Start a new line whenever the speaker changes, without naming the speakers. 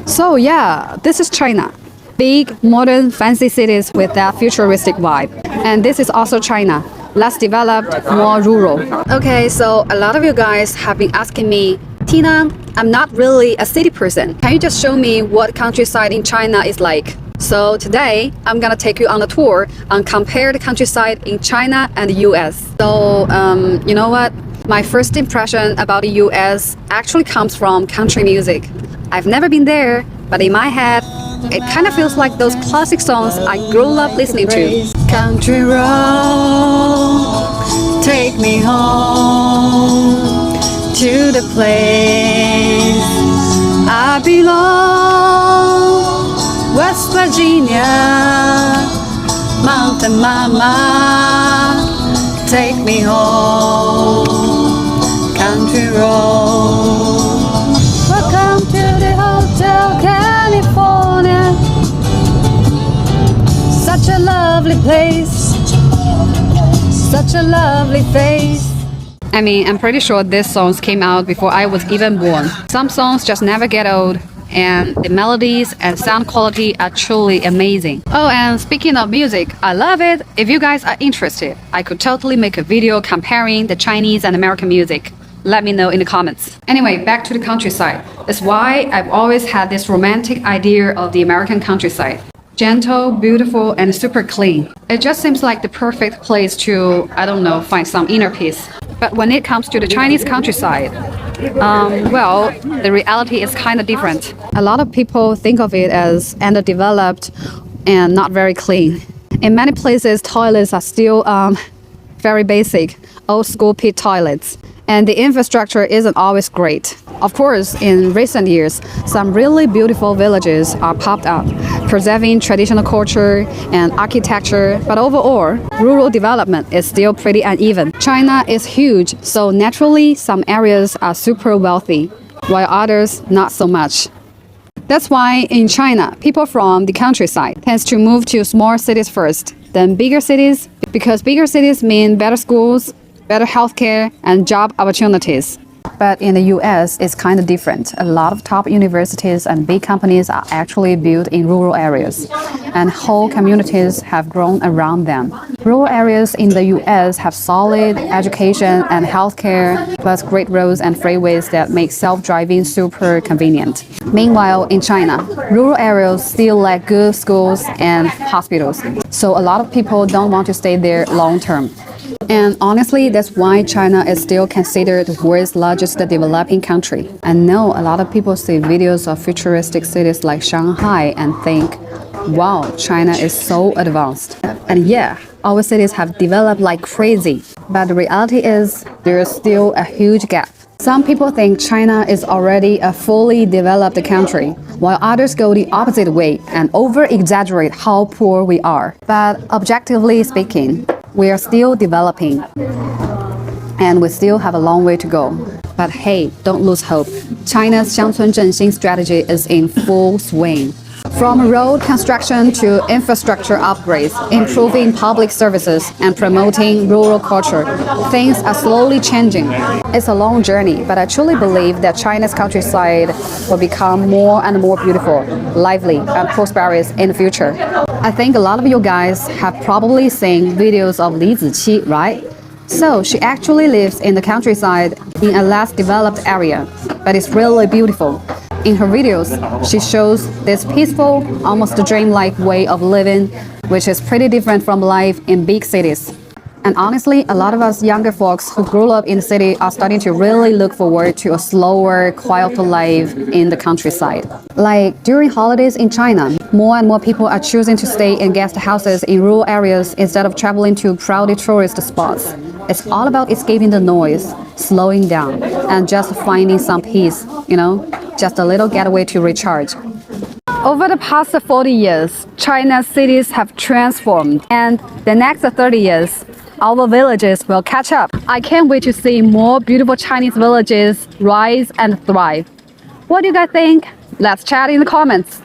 So yeah, this is China. Big, modern, fancy cities with that futuristic vibe. And this is also China. Less developed, more rural. Okay, so a lot of you guys have been asking me, Tina, I'm not really a city person. Can you just show me what countryside in China is like? So today, I'm gonna take you on a tour and compare the countryside in China and the US. So, you know what? My first impression about the US actually comes from country music. I've never been there, but in my head, it kind of feels like those classic songs I grew up listening to. Country road, take me home to the place I belong. West Virginia, Mountain Mama, take me home, country road. Welcome to the Hotel California. Such a lovely place, such a lovely face. I mean, I'm pretty sure these songs came out before I was even born. Some songs just never get old, and the melodies and sound quality are truly amazing. Oh, and speaking of music, I love it. If you guys are interested, I could totally make a video comparing the Chinese and American music. Let me know in the comments. Anyway, back to the countryside. That's why I've always had this romantic idea of the American countryside. Gentle, beautiful, and super clean. It just seems like the perfect place to, I don't know, find some inner peace. But when it comes to the Chinese countryside, well, the reality is kind of different. A lot of people think of it as underdeveloped and not very clean. In many places, toilets are still very basic, old school pit toilets. And the infrastructure isn't always great. Of course, in recent years, some really beautiful villages are popped up, preserving traditional culture and architecture, but overall, rural development is still pretty uneven. China is huge, so naturally, some areas are super wealthy, while others not so much. That's why in China, people from the countryside tend to move to small cities first, then bigger cities, because bigger cities mean better schools, better healthcare, and job opportunities. But in the US, it's kind of different. A lot of top universities and big companies are actually built in rural areas, and whole communities have grown around them. Rural areas in the US have solid education and healthcare, plus great roads and freeways that make self-driving super convenient. Meanwhile, in China, rural areas still lack good schools and hospitals, so a lot of people don't want to stay there long term. And honestly, that's why China is still considered the world's largest developing country. I know a lot of people see videos of futuristic cities like Shanghai and think, wow, China is so advanced. And yeah, our cities have developed like crazy. But the reality is, there is still a huge gap. Some people think China is already a fully developed country, while others go the opposite way and over-exaggerate how poor we are. But objectively speaking, we are still developing, and we still have a long way to go. But hey, don't lose hope. China's 乡村振兴 strategy is in full swing. From road construction to infrastructure upgrades, improving public services, and promoting rural culture, things are slowly changing. It's a long journey, but I truly believe that China's countryside will become more and more beautiful, lively, and prosperous in the future. I think a lot of you guys have probably seen videos of Li Ziqi, right? So she actually lives in the countryside in a less developed area, but it's really beautiful. In her videos, she shows this peaceful, almost dreamlike way of living, which is pretty different from life in big cities. And honestly, a lot of us younger folks who grew up in the city are starting to really look forward to a slower, quieter life in the countryside. Like during holidays in China, more and more people are choosing to stay in guest houses in rural areas instead of traveling to crowded tourist spots. It's all about escaping the noise, slowing down, and just finding some peace, just a little getaway to recharge. Over the past 40 years, China's cities have transformed, and the next 30 years, our villages will catch up. I can't wait to see more beautiful Chinese villages rise and thrive. What do you guys think? Let's chat in the comments.